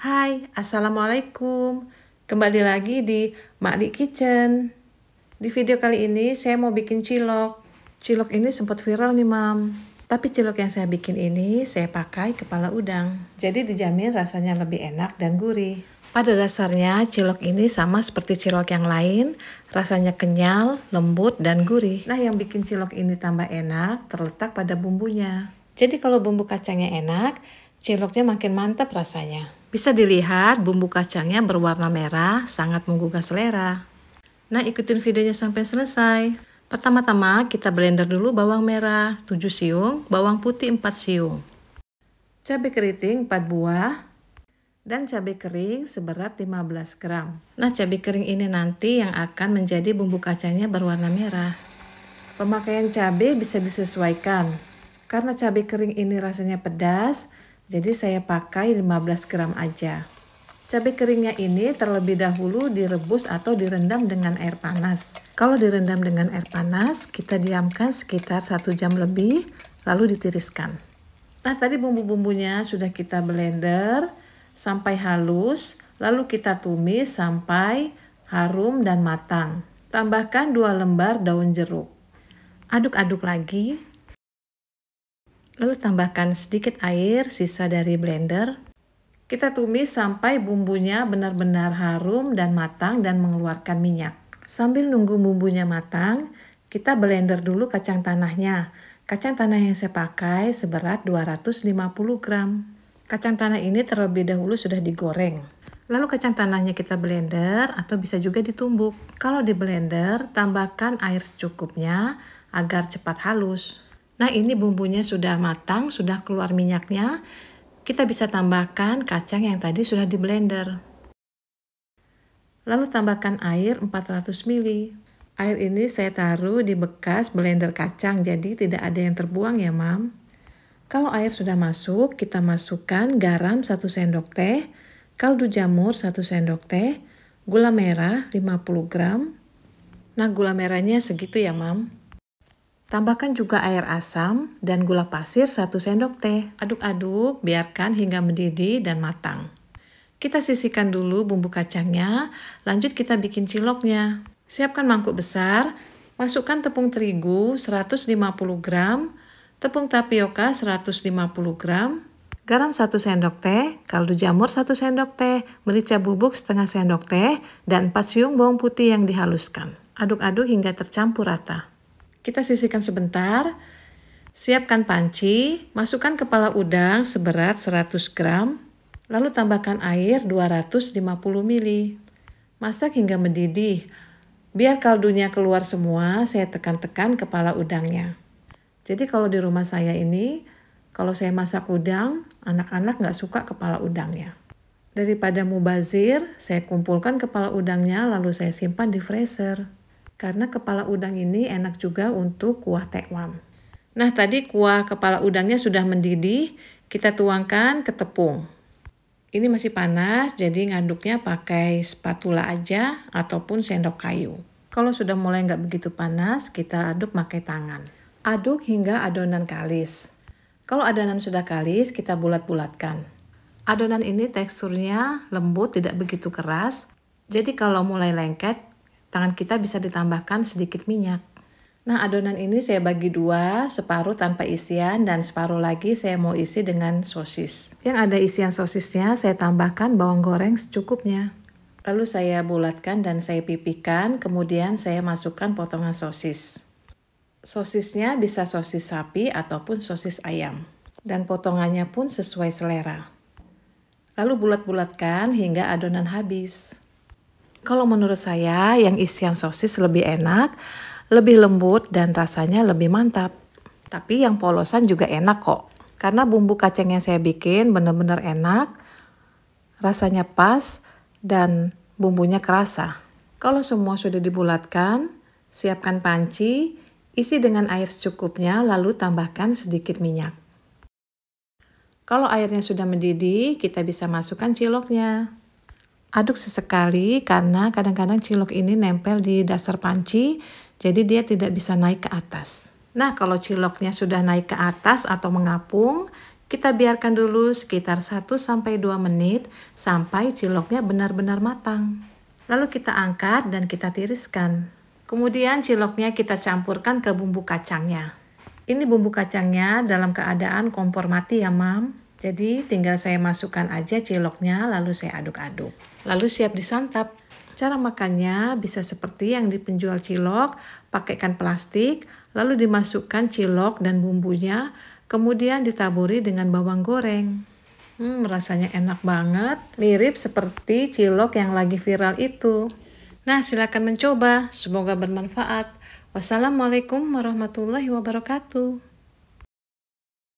Hai, Assalamualaikum. Kembali lagi di Makli Kitchen. Di video kali ini saya mau bikin cilok. Cilok ini sempat viral nih, Mam. Tapi cilok yang saya bikin ini saya pakai kepala udang. Jadi dijamin rasanya lebih enak dan gurih. Pada dasarnya cilok ini sama seperti cilok yang lain, rasanya kenyal, lembut, dan gurih. Nah, yang bikin cilok ini tambah enak terletak pada bumbunya. Jadi kalau bumbu kacangnya enak, ciloknya makin mantap rasanya. Bisa dilihat bumbu kacangnya berwarna merah, sangat menggugah selera. Nah, ikutin videonya sampai selesai. Pertama-tama kita blender dulu bawang merah 7 siung, bawang putih 4 siung. Cabai keriting 4 buah dan cabai kering seberat 15 gram. Nah, cabai kering ini nanti yang akan menjadi bumbu kacangnya berwarna merah. Pemakaian cabai bisa disesuaikan. Karena cabai kering ini rasanya pedas, jadi saya pakai 15 gram aja. Cabai keringnya ini terlebih dahulu direbus atau direndam dengan air panas. Kalau direndam dengan air panas, kita diamkan sekitar 1 jam lebih, lalu ditiriskan. Nah, tadi bumbu-bumbunya sudah kita blender sampai halus, lalu kita tumis sampai harum dan matang. Tambahkan 2 lembar daun jeruk. Aduk-aduk lagi. Lalu tambahkan sedikit air sisa dari blender. Kita tumis sampai bumbunya benar-benar harum dan matang dan mengeluarkan minyak. Sambil nunggu bumbunya matang, kita blender dulu kacang tanahnya. Kacang tanah yang saya pakai seberat 250 gram. Kacang tanah ini terlebih dahulu sudah digoreng. Lalu kacang tanahnya kita blender atau bisa juga ditumbuk. Kalau di blender, tambahkan air secukupnya agar cepat halus. Nah, ini bumbunya sudah matang, sudah keluar minyaknya. Kita bisa tambahkan kacang yang tadi sudah di blender. Lalu tambahkan air 400 ml. Air ini saya taruh di bekas blender kacang, jadi tidak ada yang terbuang ya, Mam. Kalau air sudah masuk, kita masukkan garam 1 sendok teh, kaldu jamur 1 sendok teh, gula merah 50 gram. Nah, gula merahnya segitu ya, Mam. Tambahkan juga air asam dan gula pasir 1 sendok teh. Aduk-aduk, biarkan hingga mendidih dan matang. Kita sisihkan dulu bumbu kacangnya, lanjut kita bikin ciloknya. Siapkan mangkuk besar, masukkan tepung terigu 150 gram, tepung tapioka 150 gram, garam 1 sendok teh, kaldu jamur 1 sendok teh, merica bubuk setengah sendok teh, dan 4 siung bawang putih yang dihaluskan. Aduk-aduk hingga tercampur rata. Kita sisihkan sebentar, siapkan panci, masukkan kepala udang seberat 100 gram, lalu tambahkan air 250 ml. Masak hingga mendidih. Biar kaldunya keluar semua, saya tekan-tekan kepala udangnya. Jadi kalau di rumah saya ini, kalau saya masak udang, anak-anak nggak suka kepala udangnya. Daripada mubazir, saya kumpulkan kepala udangnya lalu saya simpan di freezer. Karena kepala udang ini enak juga untuk kuah tekwam. Nah, tadi kuah kepala udangnya sudah mendidih, kita tuangkan ke tepung. Ini masih panas, jadi ngaduknya pakai spatula aja ataupun sendok kayu. Kalau sudah mulai nggak begitu panas, kita aduk pakai tangan. Aduk hingga adonan kalis. Kalau adonan sudah kalis, kita bulat-bulatkan. Adonan ini teksturnya lembut, tidak begitu keras. Jadi kalau mulai lengket, tangan kita bisa ditambahkan sedikit minyak. Nah, adonan ini saya bagi 2, separuh tanpa isian dan separuh lagi saya mau isi dengan sosis. Yang ada isian sosisnya saya tambahkan bawang goreng secukupnya. Lalu saya bulatkan dan saya pipihkan, kemudian saya masukkan potongan sosis. Sosisnya bisa sosis sapi ataupun sosis ayam. Dan potongannya pun sesuai selera. Lalu bulat-bulatkan hingga adonan habis. Kalau menurut saya yang isian sosis lebih enak, lebih lembut dan rasanya lebih mantap. Tapi yang polosan juga enak kok. Karena bumbu kacang yang saya bikin benar-benar enak, rasanya pas dan bumbunya kerasa. Kalau semua sudah dibulatkan, siapkan panci, isi dengan air secukupnya lalu tambahkan sedikit minyak. Kalau airnya sudah mendidih, kita bisa masukkan ciloknya. Aduk sesekali karena kadang-kadang cilok ini nempel di dasar panci, jadi dia tidak bisa naik ke atas. Nah, kalau ciloknya sudah naik ke atas atau mengapung, Kita biarkan dulu sekitar 1-2 menit sampai ciloknya benar-benar matang. Lalu kita angkat dan kita tiriskan. Kemudian ciloknya kita campurkan ke bumbu kacangnya. Ini bumbu kacangnya dalam keadaan kompor mati ya Mam. Jadi tinggal saya masukkan aja ciloknya lalu saya aduk-aduk. Lalu siap disantap. Cara makannya bisa seperti yang di penjual cilok, pakaikan plastik, lalu dimasukkan cilok dan bumbunya, kemudian ditaburi dengan bawang goreng. Rasanya enak banget, mirip seperti cilok yang lagi viral itu. Nah, silakan mencoba, semoga bermanfaat. Wassalamualaikum warahmatullahi wabarakatuh.